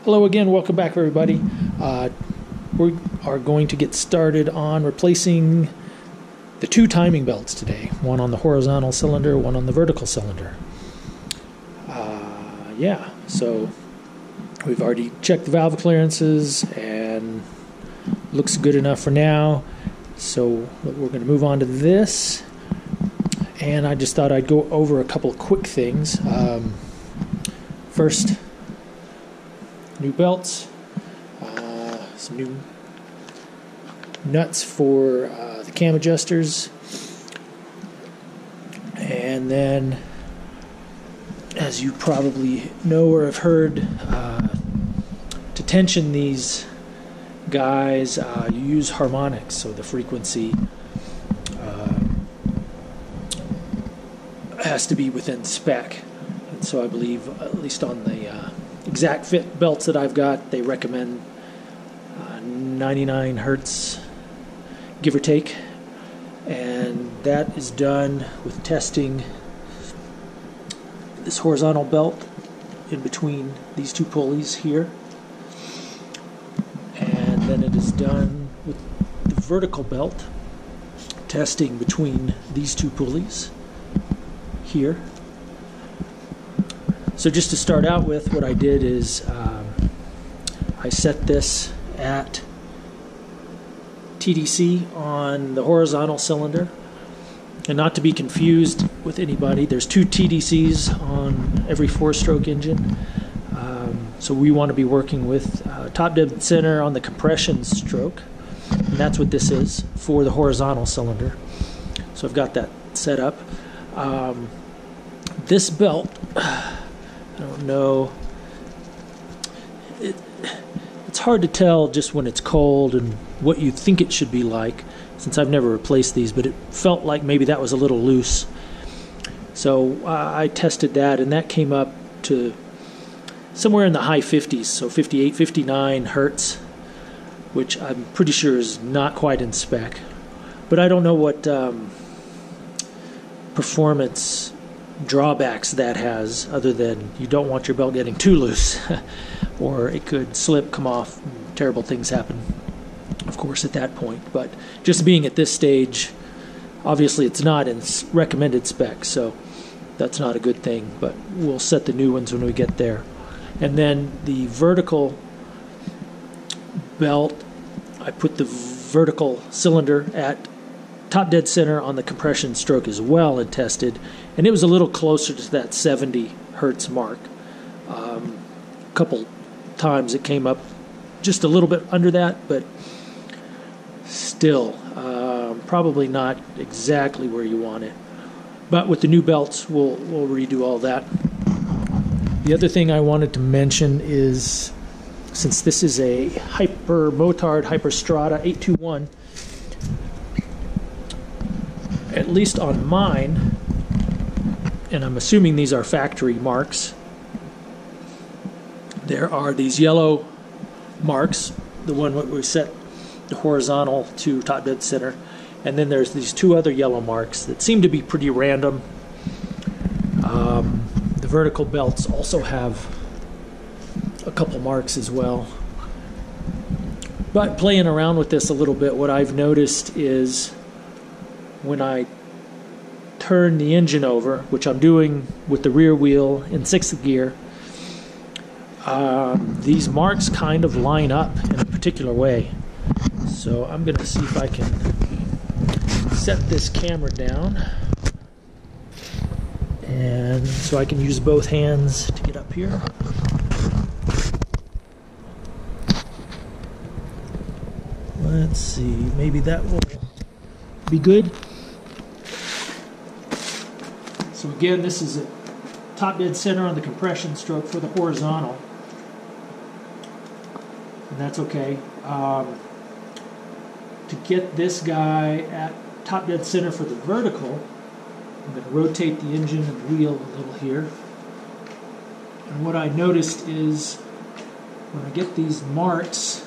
Hello again, welcome back everybody. We are going to get started on replacing the two timing belts today. One on the horizontal cylinder, one on the vertical cylinder. So we've already checked the valve clearances and looks good enough for now. So we're going to move on to this. And I just thought I'd go over a couple of quick things. First, new belts, some new nuts for the cam adjusters, and then, as you probably know or have heard, to tension these guys, you use harmonics, so the frequency has to be within spec. And so I believe, at least on the exact fit belts that I've got, they recommend 99 hertz, give or take, and that is done with testing this horizontal belt in between these two pulleys here, and then it is done with the vertical belt, testing between these two pulleys here. So just to start out with, what I did is I set this at TDC on the horizontal cylinder, and not to be confused with anybody, there's two TDCs on every four-stroke engine. So we want to be working with top dead center on the compression stroke, and that's what this is for the horizontal cylinder. So I've got that set up. This belt, I don't know, it's hard to tell just when it's cold and what you think it should be like, since I've never replaced these, but it felt like maybe that was a little loose. So I tested that, and that came up to somewhere in the high 50s, so 58, 59 hertz, which I'm pretty sure is not quite in spec. But I don't know what performance drawbacks that has, other than you don't want your belt getting too loose or it could slip, come off, terrible things happen, of course, at that point. But just being at this stage, obviously it's not in recommended specs, so that's not a good thing, but we'll set the new ones when we get there. And then the vertical belt, I put the vertical cylinder at top dead center on the compression stroke as well, and tested, and it was a little closer to that 70 hertz mark. A couple times it came up just a little bit under that, but still probably not exactly where you want it. But with the new belts, we'll redo all that. The other thing I wanted to mention is, since this is a Hypermotard Hyperstrada 821, at least on mine, and I'm assuming these are factory marks, there are these yellow marks, the one where we set the horizontal to top dead center, and then there's these two other yellow marks that seem to be pretty random. The vertical belts also have a couple marks as well. But playing around with this a little bit, what I've noticed is when I turn the engine over, which I'm doing with the rear wheel in 6th gear, these marks kind of line up in a particular way. So I'm going to see if I can set this camera down, and so I can use both hands to get up here. Let's see, maybe that will be good. So again, this is a top dead center on the compression stroke for the horizontal, and that's okay. To get this guy at top dead center for the vertical, I'm going to rotate the engine and wheel a little here. And what I noticed is when I get these marks,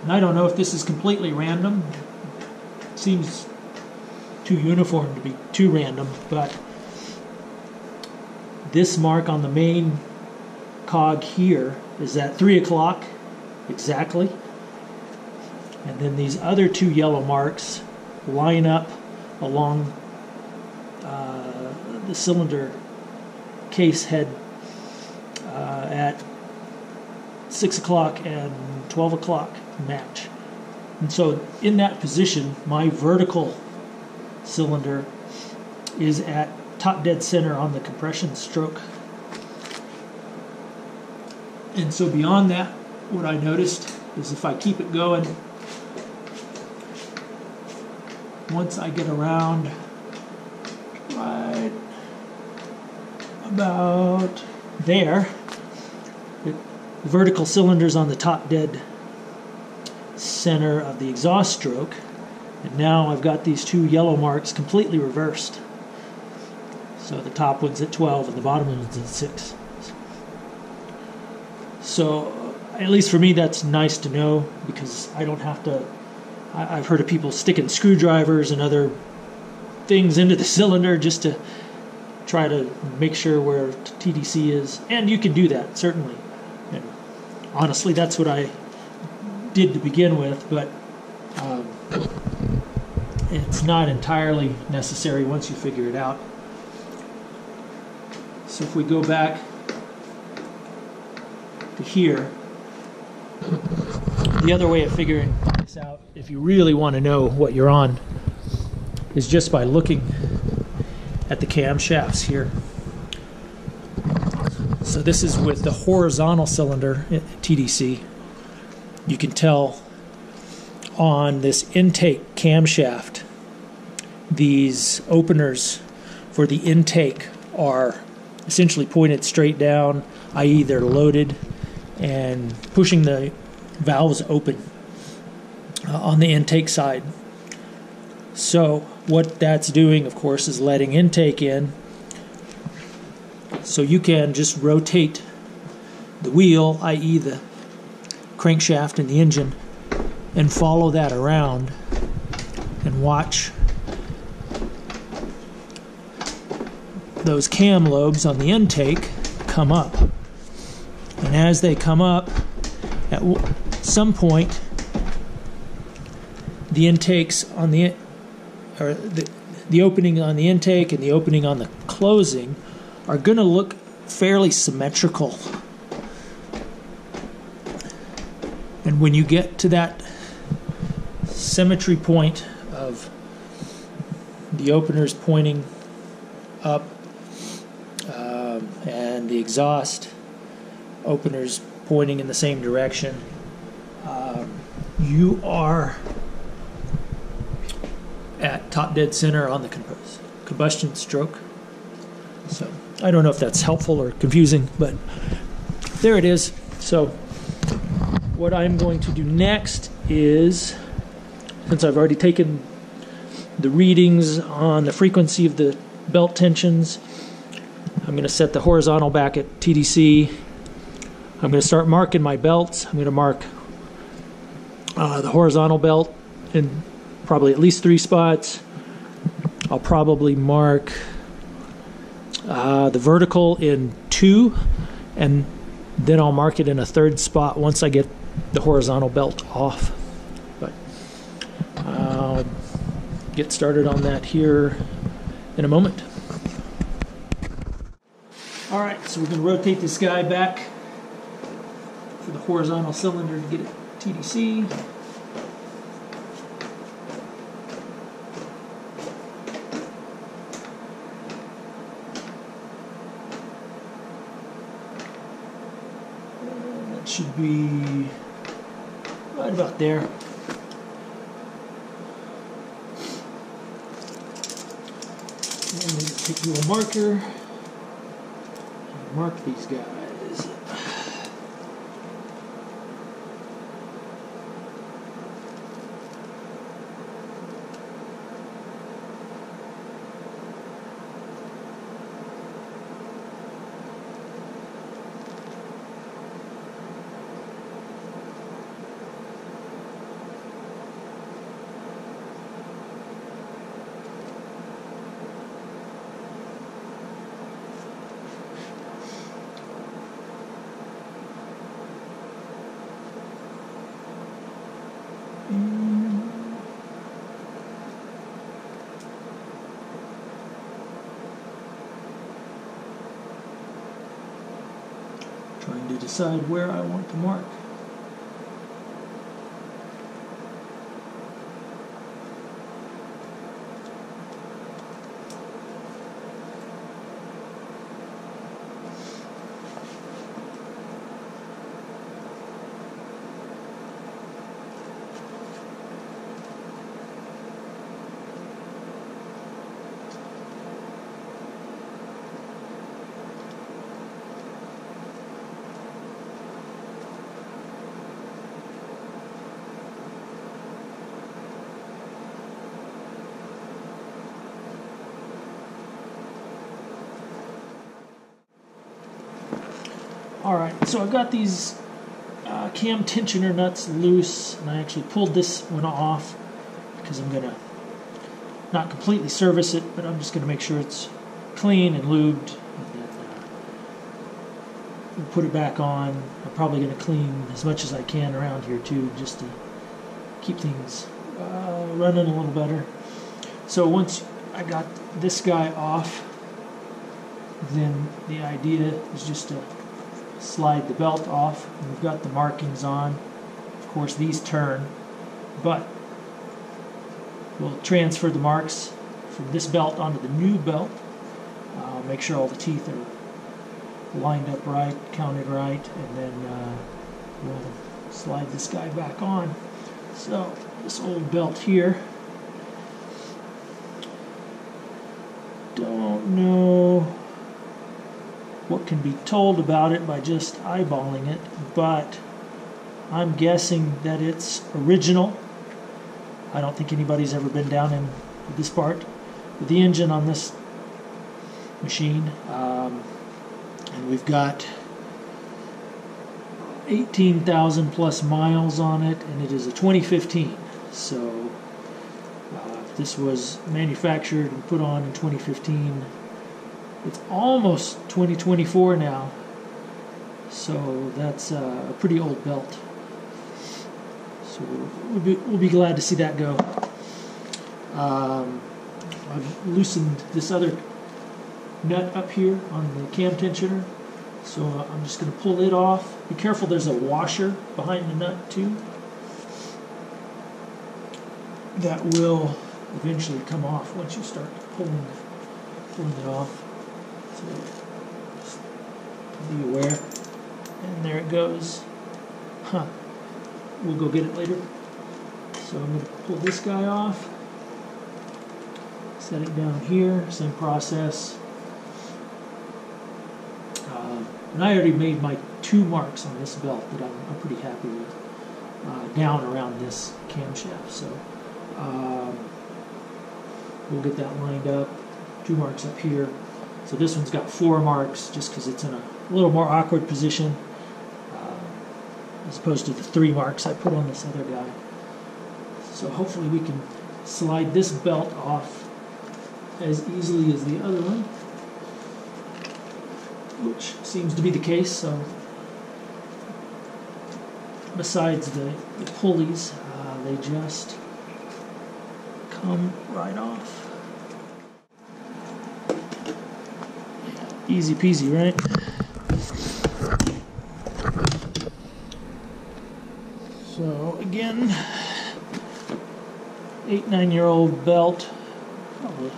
and I don't know if this is completely random, it seems too uniform to be too random, but this mark on the main cog here is at 3 o'clock exactly. And then these other two yellow marks line up along the cylinder case head at 6 o'clock and 12 o'clock match. And so in that position, my vertical cylinder is at top dead center on the compression stroke. And so beyond that, what I noticed is if I keep it going, once I get around right about there, the vertical cylinder's on the top dead center of the exhaust stroke, and now I've got these two yellow marks completely reversed. So the top one's at 12 and the bottom one's at 6. So at least for me that's nice to know, because I don't have to. I've heard of people sticking screwdrivers and other things into the cylinder just to try to make sure where TDC is, and you can do that certainly. And honestly, that's what I did to begin with, but it's not entirely necessary once you figure it out. So if we go back to here, the other way of figuring this out, if you really want to know what you're on, is just by looking at the camshafts here. So this is with the horizontal cylinder TDC. You can tell on this intake camshaft, these openers for the intake are essentially pointed straight down, i.e. they're loaded and pushing the valves open on the intake side. So what that's doing, of course, is letting intake in. So you can just rotate the wheel, i.e. the crankshaft and the engine, and follow that around and watch those cam lobes on the intake come up. And as they come up, at some point, the intakes on the opening on the intake and the opening on the closing are going to look fairly symmetrical. And when you get to that symmetry point of the openers pointing up and the exhaust openers pointing in the same direction, you are at top dead center on the combustion stroke. So I don't know if that's helpful or confusing, but there it is. So what I'm going to do next is, since I've already taken the readings on the frequency of the belt tensions, I'm going to set the horizontal back at TDC. I'm going to start marking my belts. I'm going to mark the horizontal belt in probably at least 3 spots. I'll probably mark the vertical in 2, and then I'll mark it in a 3rd spot once I get the horizontal belt off. But I'll get started on that here in a moment. Alright, so we're going to rotate this guy back for the horizontal cylinder to get it TDC. Should be right about there. And then take a little marker and mark these guys. Trying to decide where I want to mark. Alright, so I've got these cam tensioner nuts loose, and I actually pulled this one off because I'm going to not completely service it, but I'm just going to make sure it's clean and lubed, and then we'll put it back on. I'm probably going to clean as much as I can around here too, just to keep things running a little better. So once I got this guy off, then the idea is just to slide the belt off, and we've got the markings on. Of course, these turn, but we'll transfer the marks from this belt onto the new belt. Make sure all the teeth are lined up right, counted right, and then we'll slide this guy back on. So this old belt here, don't know what can be told about it by just eyeballing it, but I'm guessing that it's original. I don't think anybody's ever been down in this part with the engine on this machine, and we've got 18,000 plus miles on it, and it is a 2015. So this was manufactured and put on in 2015. It's almost 2024 now, so that's a pretty old belt. So we'll be glad to see that go. I've loosened this other nut up here on the cam tensioner, so I'm just going to pull it off. Be careful, there's a washer behind the nut too. That will eventually come off once you start pulling it off. So just be aware. And there it goes. We'll go get it later. So I'm going to pull this guy off. Set it down here. Same process. And I already made my 2 marks on this belt that I'm pretty happy with, down around this camshaft. So we'll get that lined up. 2 marks up here. So this one's got 4 marks just because it's in a little more awkward position as opposed to the 3 marks I put on this other guy. So hopefully we can slide this belt off as easily as the other one, which seems to be the case. So besides the pulleys, they just come right off. Easy peasy, right? So again, 8-9-year-old belt. Probably.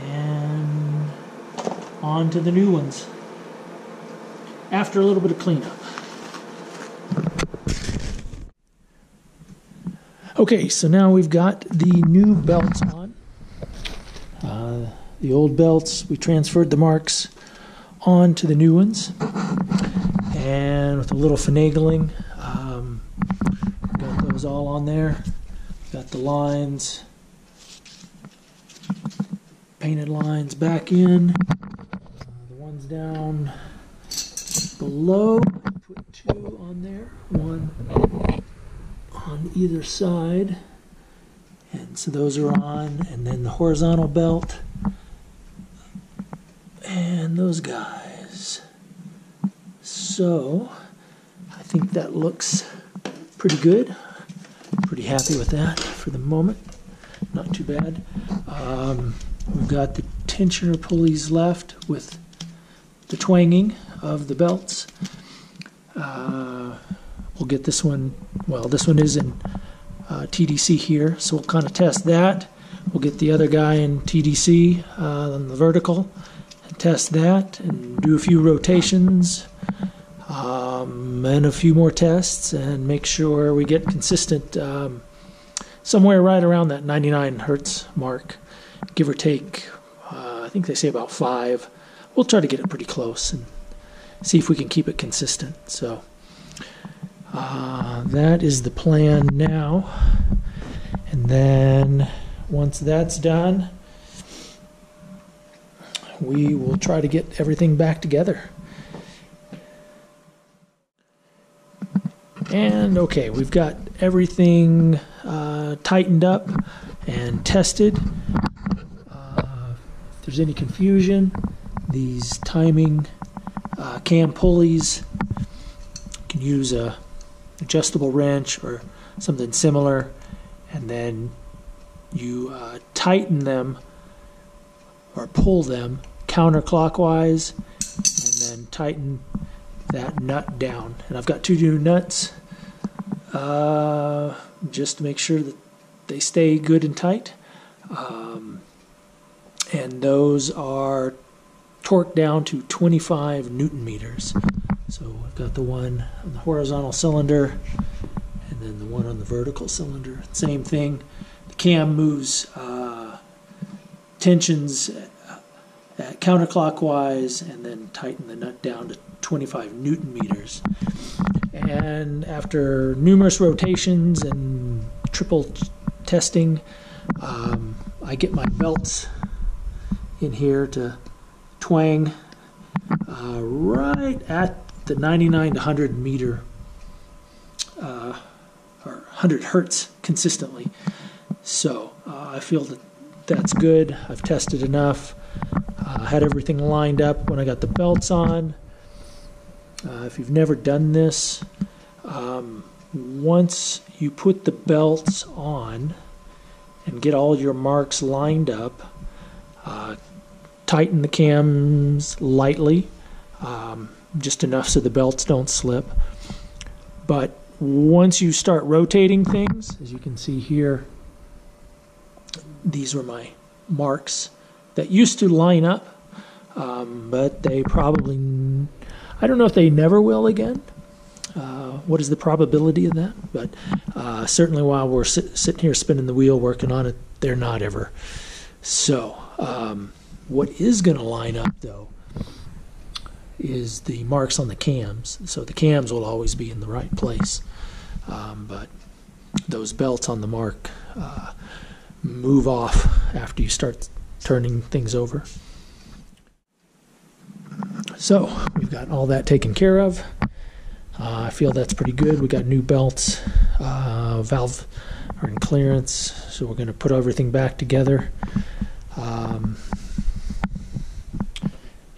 And on to the new ones after a little bit of cleanup. Okay, so now we've got the new belts on. The old belts, we transferred the marks onto the new ones, and with a little finagling, got those all on there. Got the lines, painted lines back in. The ones down below, put 2 on there, 1 on either side, and so those are on, and then the horizontal belt and those guys. So I think that looks pretty good. pretty happy with that for the moment. Not too bad. We've got the tensioner pulleys left with the twanging of the belts. We'll get this one, well, this one is in TDC here, so we'll kind of test that. We'll get the other guy in TDC on the vertical and test that and do a few rotations and a few more tests and make sure we get consistent somewhere right around that 99 hertz mark, give or take. I think they say about 5. We'll try to get it pretty close and see if we can keep it consistent. So that is the plan now. And then once that's done, we will try to get everything back together. And okay, we've got everything tightened up and tested. If there's any confusion, these timing cam pulleys, you can use a adjustable wrench or something similar, and then you tighten them or pull them counterclockwise and then tighten that nut down. And I've got 2 new nuts just to make sure that they stay good and tight. And those are torqued down to 25 Newton meters. So I've got the one on the horizontal cylinder and then the one on the vertical cylinder. Same thing. The cam moves tensions counterclockwise and then tighten the nut down to 25 Newton meters. And after numerous rotations and triple testing, I get my belts in here to twang right at the 99 to 100 meter or 100 hertz consistently. So I feel that that's good. I've tested enough. Had everything lined up when I got the belts on. If you've never done this, once you put the belts on and get all your marks lined up, tighten the cams lightly, just enough so the belts don't slip. But once you start rotating things, as you can see here, these were my marks that used to line up, but they probably, I don't know if they never will again. What is the probability of that? But certainly while we're sitting here spinning the wheel working on it, they're not ever. So what is going to line up, though, is the marks on the cams. So the cams will always be in the right place. But those belts on the mark move off after you start turning things over. So we've got all that taken care of. I feel that's pretty good. We got new belts. Valve are in clearance, so we're going to put everything back together.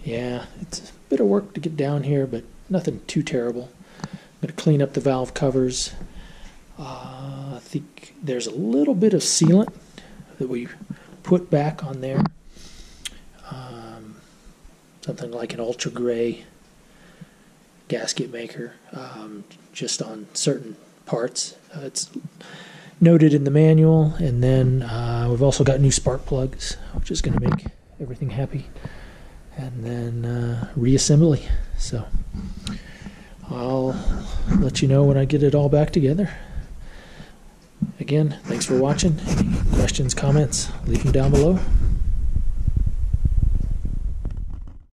Yeah, it's a bit of work to get down here, but nothing too terrible. I'm going to clean up the valve covers. I think there's a little bit of sealant that we put back on there. Something like an ultra gray gasket maker, just on certain parts. It's noted in the manual, and then we've also got new spark plugs, which is going to make everything happy, and then reassembly. So I'll let you know when I get it all back together. Again, thanks for watching. Any questions, comments, leave them down below.